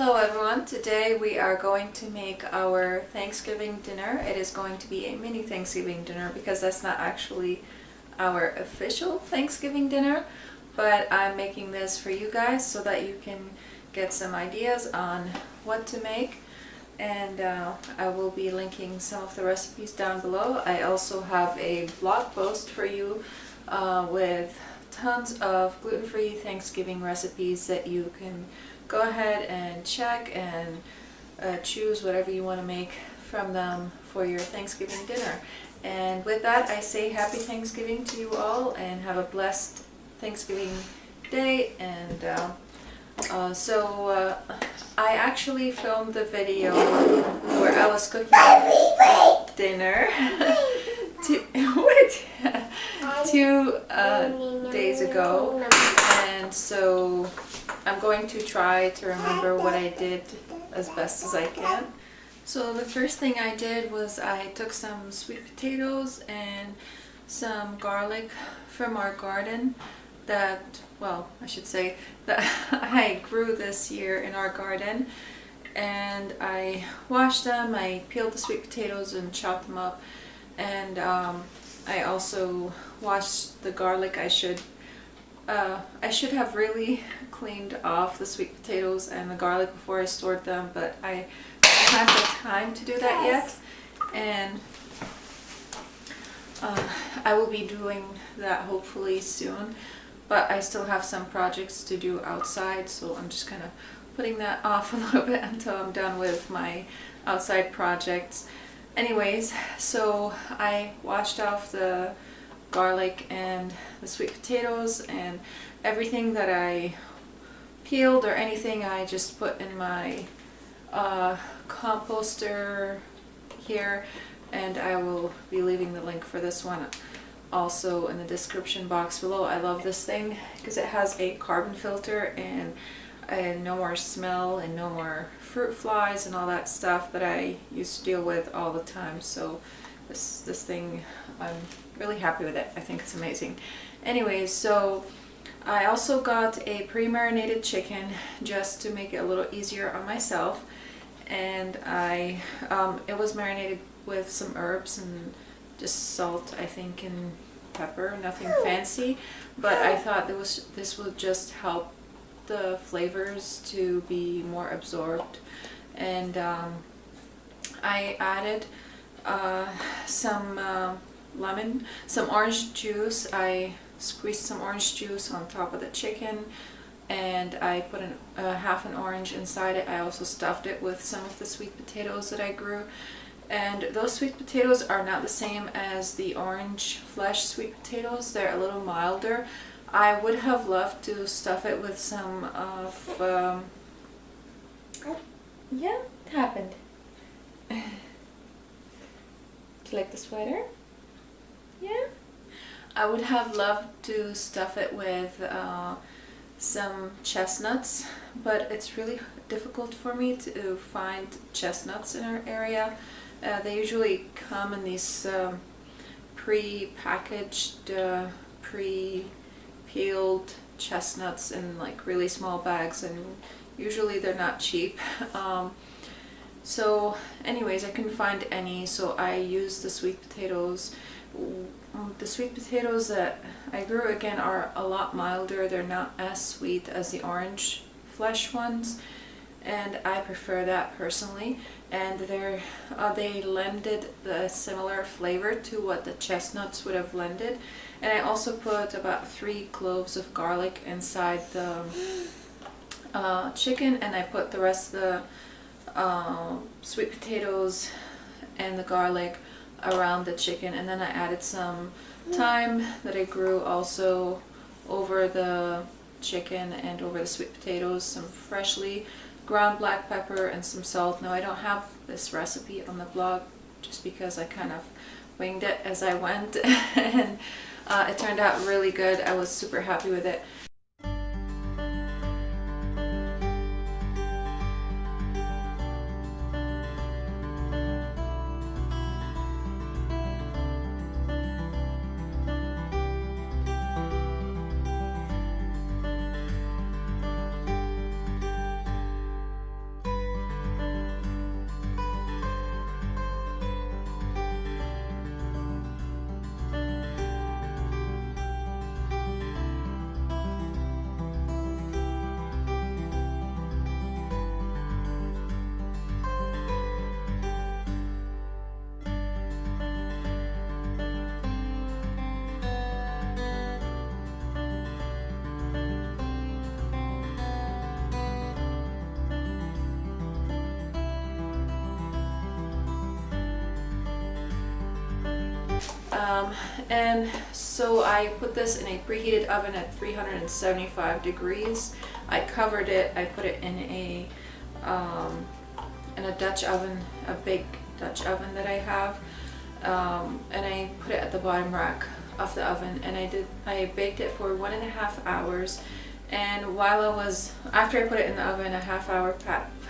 Hello everyone, today we are going to make our Thanksgiving dinner. It is going to be a mini Thanksgiving dinner because that's not actually our official Thanksgiving dinner, but I'm making this for you guys so that you can get some ideas on what to make, and I will be linking some of the recipes down below. I also have a blog post for you with tons of gluten-free Thanksgiving recipes that you can go ahead and check and choose whatever you want to make from them for your Thanksgiving dinner. And with that, I say happy Thanksgiving to you all and have a blessed Thanksgiving day. And I actually filmed the video where I was cooking dinner two days ago, and so I'm going to try to remember what I did as best as I can. So the first thing I did was I took some sweet potatoes and some garlic from our garden that, well, I should say that I grew this year in our garden, and I washed them, I peeled the sweet potatoes and chopped them up, and I also washed the garlic. I should have really cleaned off the sweet potatoes and the garlic before I stored them, but I don't have the time to do that yet, and I will be doing that hopefully soon, but I still have some projects to do outside, so I'm just kind of putting that off a little bit until I'm done with my outside projects. Anyways, so I washed off the garlic and the sweet potatoes, and everything that I peeled or anything I just put in my composter here, and I will be leaving the link for this one also in the description box below. I love this thing because it has a carbon filter and no more smell and no more fruit flies and all that stuff that I used to deal with all the time. So this thing, I'm really happy with it. I think it's amazing. Anyways, so I also got a pre-marinated chicken just to make it a little easier on myself, and it was marinated with some herbs and just salt, I think, and pepper, nothing fancy, but I thought this would just help the flavors to be more absorbed. And I added some orange juice. I squeezed some orange juice on top of the chicken, and I put half an orange inside it. I also stuffed it with some of the sweet potatoes that I grew, and those sweet potatoes are not the same as the orange flesh sweet potatoes. They're a little milder. I would have loved to stuff it with some of yeah, it happened. Do you like the sweater? Yeah? I would have loved to stuff it with some chestnuts, but it's really difficult for me to find chestnuts in our area. They usually come in these pre-packaged, pre-peeled chestnuts in like really small bags, and usually they're not cheap. So anyways, I couldn't find any, so I used the sweet potatoes. The sweet potatoes that I grew, again, are a lot milder. They're not as sweet as the orange flesh ones, and I prefer that personally. And they lended the similar flavor to what the chestnuts would have lended. And I also put about 3 cloves of garlic inside the chicken, and I put the rest of the sweet potatoes and the garlic around the chicken, and then I added some thyme that I grew also over the chicken and over the sweet potatoes, some freshly ground black pepper, and some salt. Now, I don't have this recipe on the blog just because I kind of winged it as I went, and it turned out really good. I was super happy with it. And so I put this in a preheated oven at 375 degrees. I covered it. I put it in a Dutch oven, a big Dutch oven that I have, and I put it at the bottom rack of the oven, and I baked it for 1.5 hours. And after I put it in the oven, a half hour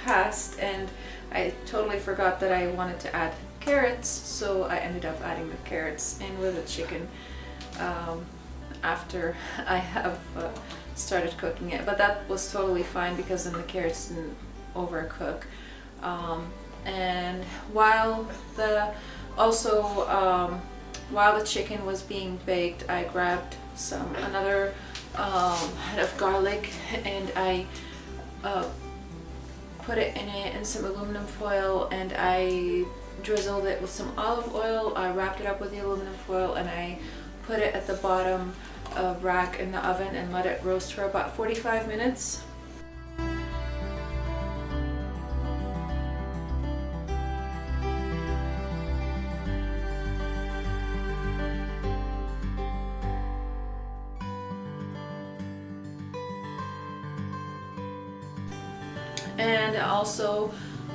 passed, and I totally forgot that I wanted to add carrots, so I ended up adding the carrots in with the chicken after I have started cooking it. But that was totally fine because then the carrots didn't overcook. And while the chicken was being baked, I grabbed another head of garlic, and I put it in some aluminum foil, and I drizzled it with some olive oil. I wrapped it up with the aluminum foil, and I put it at the bottom rack in the oven and let it roast for about 45 minutes. And also,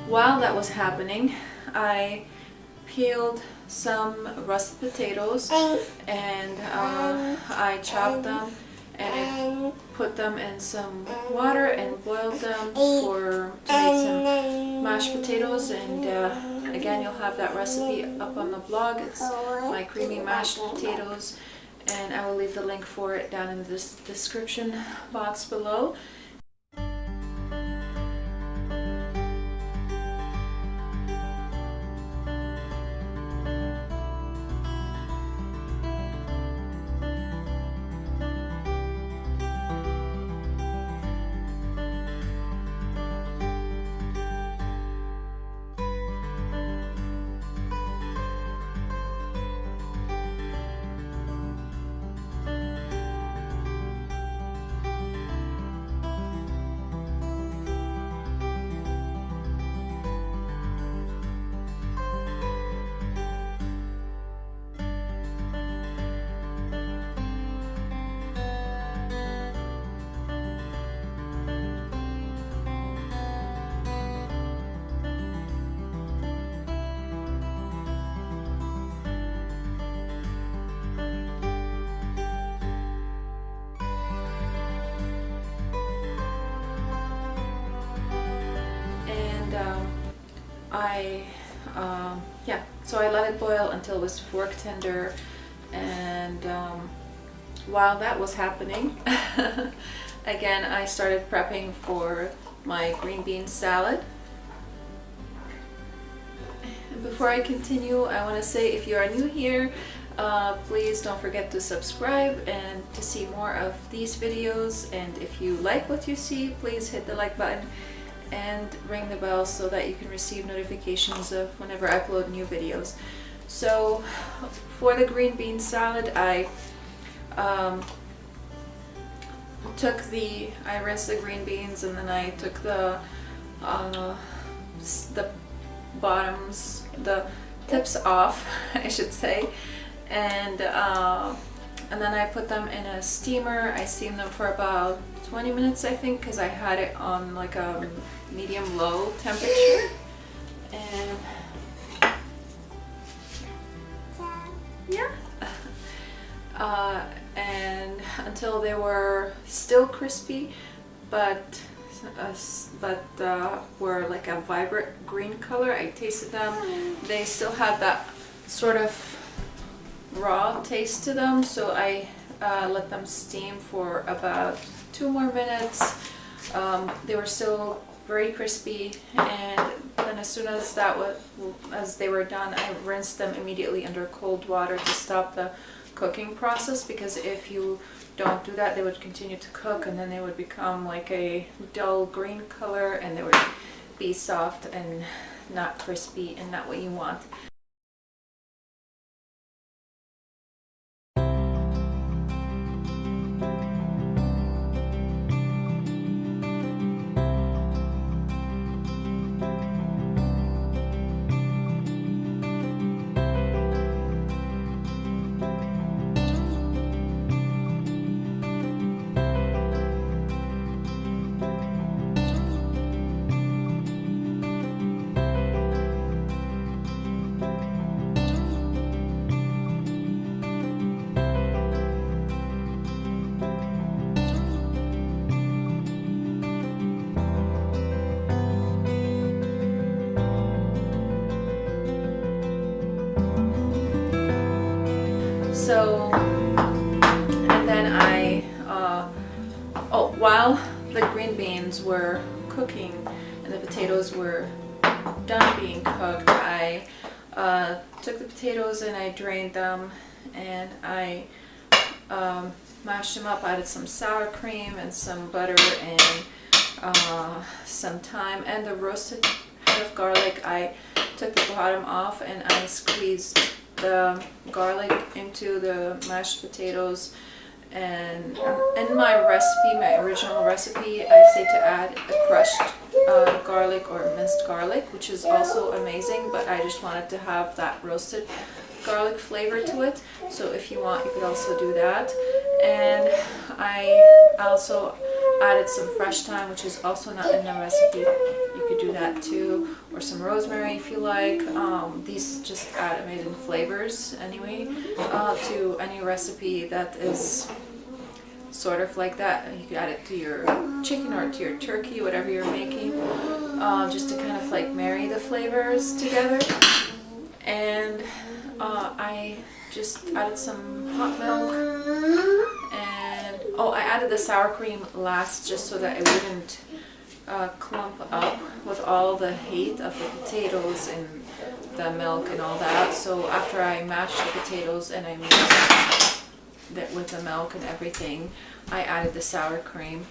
while that was happening, I peeled some russet potatoes, and I chopped them and I put them in some water and boiled them to make some mashed potatoes. And again, you'll have that recipe up on the blog. It's my creamy mashed potatoes, and I will leave the link for it down in the description box below. So I let it boil until it was fork tender, and while that was happening, again, I started prepping for my green bean salad. And before I continue, I want to say, if you are new here, please don't forget to subscribe and to see more of these videos. And if you like what you see, please hit the like button and ring the bell so that you can receive notifications of whenever I upload new videos. So for the green bean salad, I rinsed the green beans, and then I took the bottoms, the tips off, I should say, and then I put them in a steamer. I steamed them for about 20 minutes, I think, because I had it on like a medium-low temperature. And yeah, and until they were still crispy, but were like a vibrant green color. I tasted them. They still had that sort of raw taste to them, so I let them steam for about 2 more minutes. They were still very crispy, and then as soon as they were done, I rinsed them immediately under cold water to stop the cooking process, because if you don't do that, they would continue to cook, and then they would become like a dull green color, and they would be soft and not crispy, and not what you want. So, and then while the green beans were cooking and the potatoes were done being cooked, I took the potatoes and I drained them, and I mashed them up, added some sour cream and some butter and some thyme and the roasted head of garlic. I took the bottom off and I squeezed the garlic into the mashed potatoes. And in my recipe, my original recipe, I say to add a crushed garlic or minced garlic, which is also amazing, but I just wanted to have that roasted garlic flavor to it. So if you want, you could also do that. And I also added some fresh thyme, which is also not in the recipe. You could do that too, or some rosemary if you like. These just add amazing flavors anyway to any recipe that is sort of like that. You could add it to your chicken or to your turkey, whatever you're making, just to kind of like marry the flavors together. And I just added some hot milk, and I added the sour cream last just so that it wouldn't clump up with all the heat of the potatoes and the milk and all that. So after I mashed the potatoes and I mixed that with the milk and everything, I added the sour cream.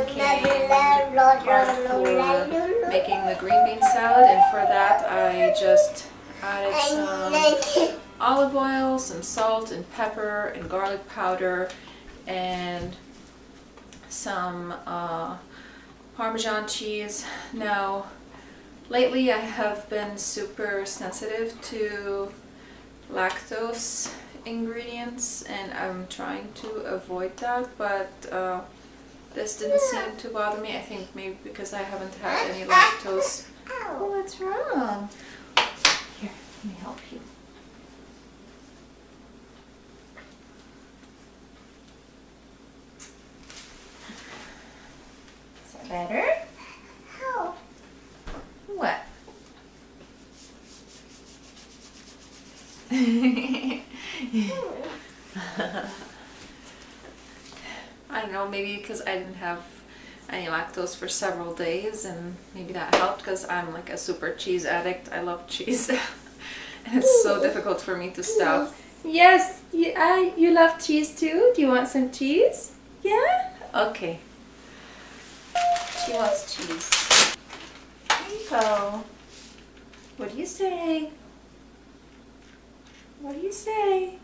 came for making the green bean salad, and for that I just added some olive oil, some salt and pepper and garlic powder, and some Parmesan cheese. Now, lately I have been super sensitive to lactose ingredients, and I'm trying to avoid that, but this didn't seem to bother me. I think maybe because I haven't had any lactose. Oh, what's wrong? Here, let me help you. Is that better? How? What? I don't know, maybe because I didn't have any lactose for several days, and maybe that helped because I'm like a super cheese addict. I love cheese and it's so difficult for me to stop. Yes, you love cheese too? Do you want some cheese? Yeah? Okay. She wants cheese. Here you go. What do you say? What do you say?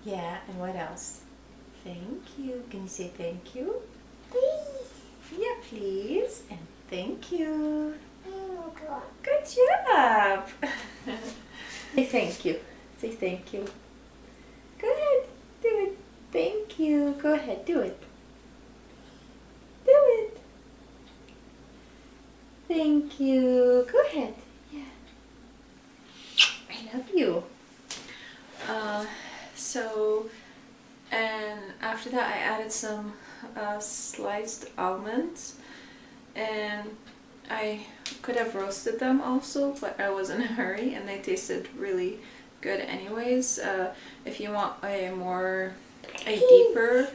Yeah, and what else? Thank you. Can you say thank you? Please. Yeah, please. And thank you. Good job. Say thank you. Say thank you. Go ahead. Do it. Thank you. Go ahead. Do it. Do it. Thank you. Go ahead. Yeah. I love you. And after that I added some sliced almonds, and I could have roasted them also, but I was in a hurry and they tasted really good anyways. If you want a deeper,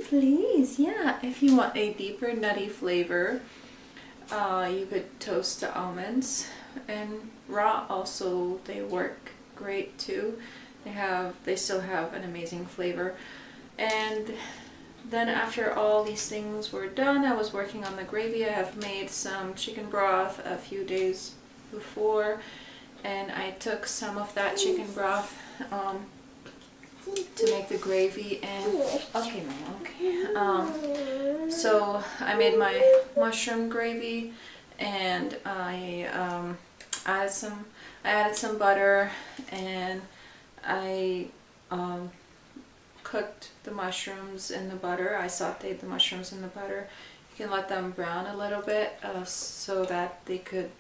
please, yeah, if you want a deeper nutty flavor, you could toast the almonds, and raw also, they work great too. They still have an amazing flavor. And then after all these things were done, I was working on the gravy. I have made some chicken broth a few days before, and I took some of that chicken broth to make the gravy. And okay, Mama, okay. So I made my mushroom gravy, and I added some butter, and I cooked the mushrooms in the butter. I sauteed the mushrooms in the butter. You can let them brown a little bit so that they could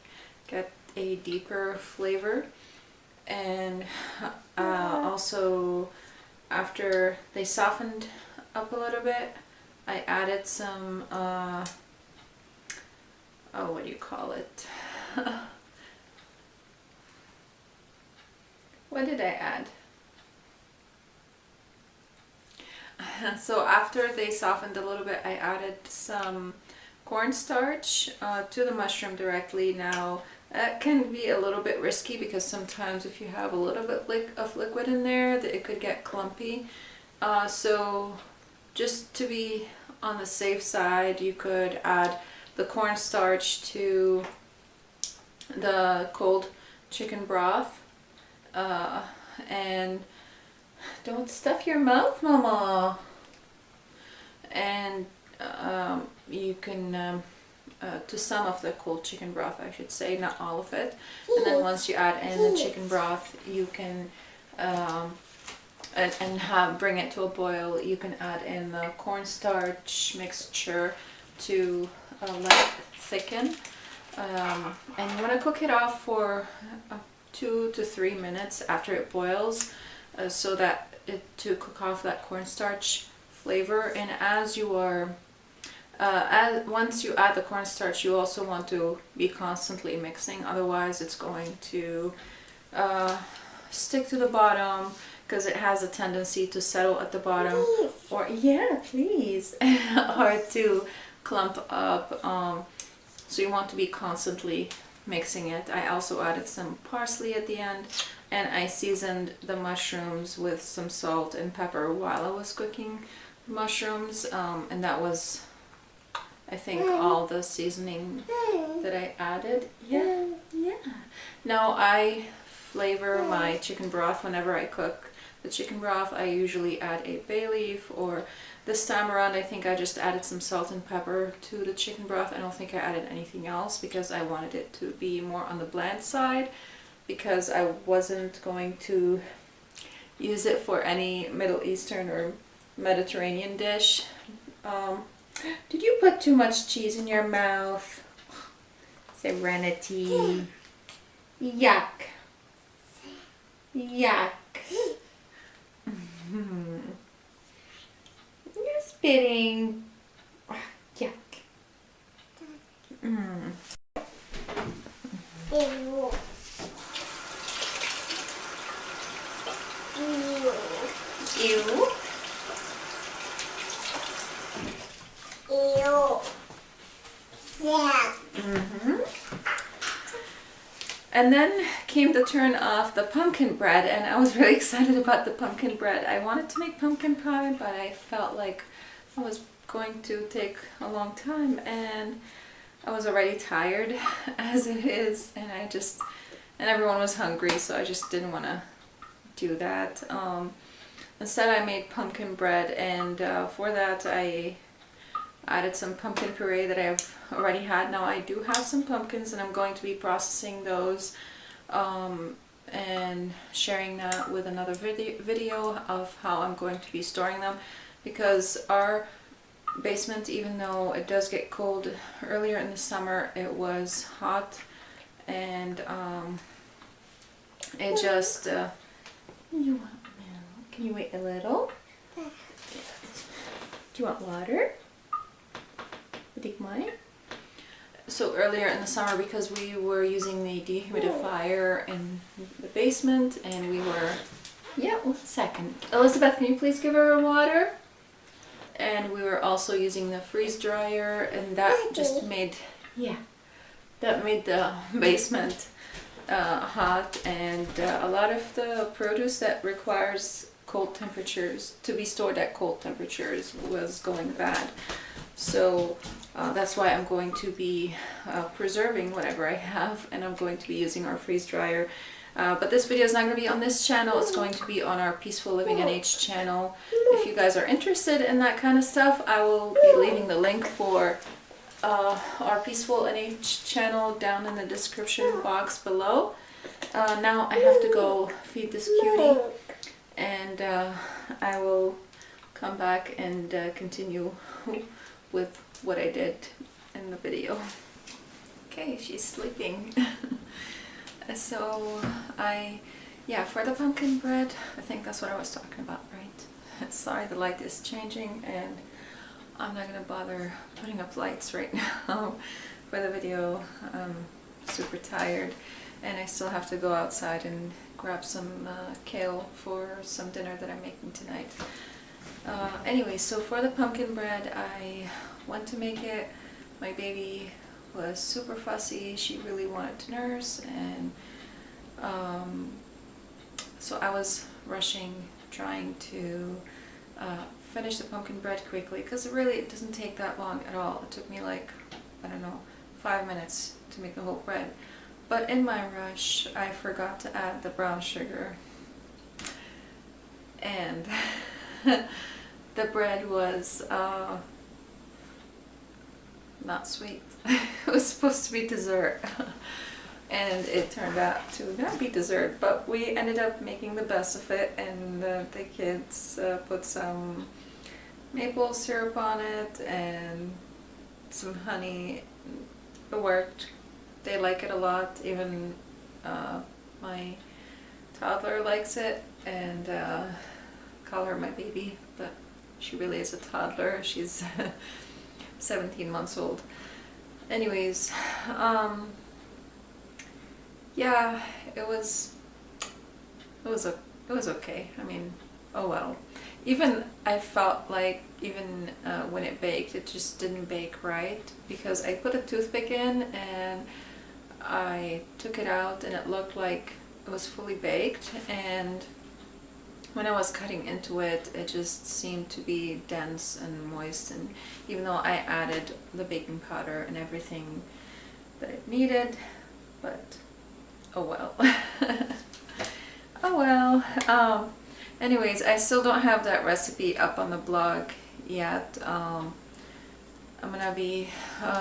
get a deeper flavor. And also, after they softened up a little bit, I added some, what do you call it? What did I add? So after they softened a little bit, I added some cornstarch to the mushroom directly. Now, that can be a little bit risky because sometimes if you have a little bit of liquid in there, it could get clumpy. So just to be on the safe side, you could add the cornstarch to the cold chicken broth. And don't stuff your mouth, Mama. And you can, to some of the cold chicken broth, I should say, not all of it. And then once you add in the chicken broth, you can, bring it to a boil, you can add in the cornstarch mixture to let it thicken. And you want to cook it off for 2 to 3 minutes after it boils, so that to cook off that cornstarch flavor. And as you are once you add the cornstarch, you also want to be constantly mixing, otherwise it's going to stick to the bottom, because it has a tendency to settle at the bottom, or yeah, please, or to clump up. So you want to be constantly mixing it. I also added some parsley at the end, and I seasoned the mushrooms with some salt and pepper while I was cooking mushrooms, and that was, I think, all the seasoning that I added. Yeah, yeah. Now I flavor my chicken broth whenever I cook the chicken broth. I usually add a bay leaf, or this time around I think I just added some salt and pepper to the chicken broth. I don't think I added anything else because I wanted it to be more on the bland side, because I wasn't going to use it for any Middle Eastern or Mediterranean dish. Did you put too much cheese in your mouth? Serenity. Yuck. Yuck. You're spitting. Yuck. Ew. Ew. Ew. Yeah. And then came the turn of the pumpkin bread, and I was really excited about the pumpkin bread. I wanted to make pumpkin pie, but I felt like I was going to take a long time, and I was already tired as it is, and everyone was hungry, so I just didn't want to do that. Instead I made pumpkin bread, and for that I added some pumpkin puree that I've already had. Now I do have some pumpkins, and I'm going to be processing those and sharing that with another video of how I'm going to be storing them, because our basement, even though it does get cold earlier in the summer, it was hot, and it just you want milk? Can you wait a little? Do you want water? Take mine. So earlier in the summer, because we were using the dehumidifier in the basement, and we were, yeah, 1 second. Elizabeth, can you please give her water? And we were also using the freeze dryer, and that just made, yeah, that made the basement hot, and a lot of the produce that requires cold temperatures, to be stored at cold temperatures, was going bad. So that's why I'm going to be preserving whatever I have, and I'm going to be using our freeze dryer. But this video is not going to be on this channel, it's going to be on our Peaceful Living NH channel. If you guys are interested in that kind of stuff, I will be leaving the link for our Peaceful NH channel down in the description box below. Now I have to go feed this cutie, and I will come back and continue with what I did in the video. Okay, she's sleeping. So for the pumpkin bread, I think that's what I was talking about, right? Sorry, the light is changing, and I'm not gonna bother putting up lights right now for the video. I'm super tired, and I still have to go outside and grab some kale for some dinner that I'm making tonight. Anyway, so for the pumpkin bread, I went to make it. My baby was super fussy. She really wanted to nurse, and so I was rushing, trying to finish the pumpkin bread quickly, because it doesn't take that long at all. It took me like, I don't know, 5 minutes to make the whole bread. But in my rush, I forgot to add the brown sugar, and the bread was not sweet. It was supposed to be dessert, and it turned out to not be dessert, but we ended up making the best of it, and the kids put some maple syrup on it and some honey. It worked. They like it a lot. Even my toddler likes it, and call her my baby, but she really is a toddler. She's 17 months old. Anyways, yeah, it was okay. I mean, oh well. Even I felt like when it baked, it just didn't bake right, because I put a toothpick in and I took it out, and it looked like it was fully baked, and when I was cutting into it, it just seemed to be dense and moist, and even though I added the baking powder and everything that it needed, but oh well. Oh well. Anyways, I still don't have that recipe up on the blog yet. I'm gonna be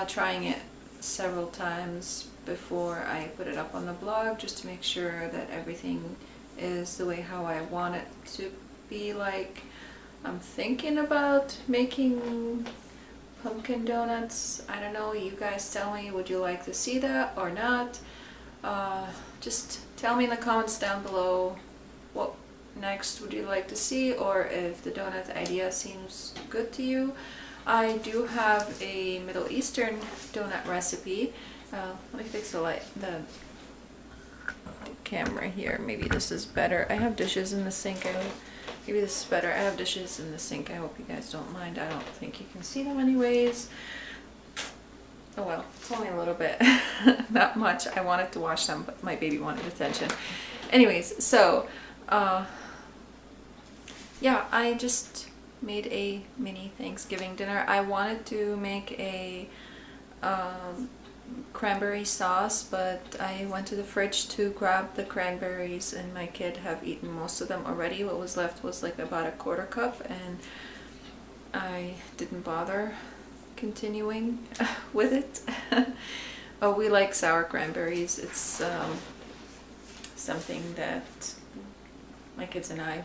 trying it several times before I put it up on the blog, just to make sure that everything is the way how I want it to be. Like, I'm thinking about making pumpkin donuts. I don't know, you guys tell me, would you like to see that or not? Just tell me in the comments down below what next would you like to see, or if the donut idea seems good to you. I do have a Middle Eastern donut recipe. Let me fix the camera here. Maybe this is better. I have dishes in the sink. Maybe this is better. I have dishes in the sink. I hope you guys don't mind. I don't think you can see them anyways. Oh well, it's only a little bit. Not much. I wanted to wash them, but my baby wanted attention. Anyways, so yeah, I just made a mini Thanksgiving dinner. I wanted to make a cranberry sauce, but I went to the fridge to grab the cranberries, and my kid have eaten most of them already. What was left was like about a quarter cup, and I didn't bother continuing with it. Oh, we like sour cranberries. It's something that my kids and I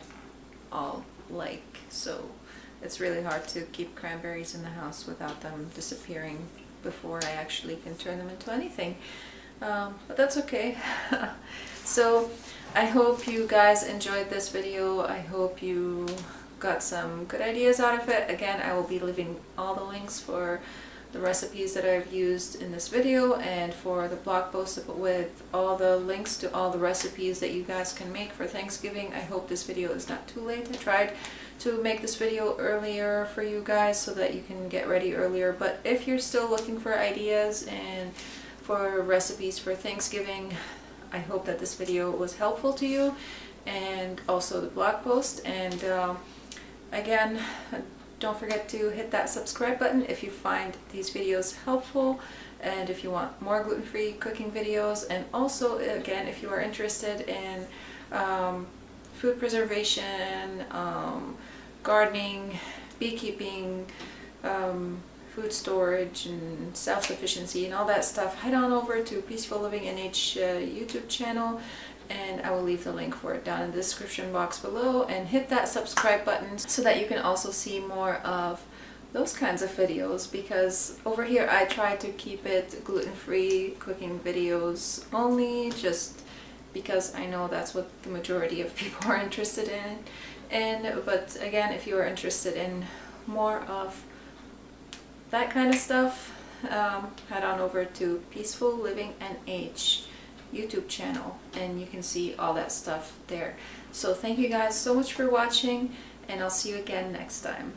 all like, so it's really hard to keep cranberries in the house without them disappearing before I actually can turn them into anything. But that's okay. So I hope you guys enjoyed this video. I hope you got some good ideas out of it. Again, I will be leaving all the links for the recipes that I've used in this video, and for the blog post with all the links to all the recipes that you guys can make for Thanksgiving. I hope this video is not too late. I tried to make this video earlier for you guys so that you can get ready earlier, but if you're still looking for ideas and for recipes for Thanksgiving, I hope that this video was helpful to you, and also the blog post. And again, don't forget to hit that subscribe button if you find these videos helpful, and if you want more gluten-free cooking videos. And also, again, if you are interested in food preservation, gardening, beekeeping, food storage, and self-sufficiency and all that stuff, head on over to Peaceful Living NH YouTube channel, and I will leave the link for it down in the description box below, and hit that subscribe button so that you can also see more of those kinds of videos, because over here I try to keep it gluten-free cooking videos only, just because I know that's what the majority of people are interested in. But again, if you are interested in more of that kind of stuff, head on over to Peaceful Living NH YouTube channel, and you can see all that stuff there. So thank you guys so much for watching, and I'll see you again next time.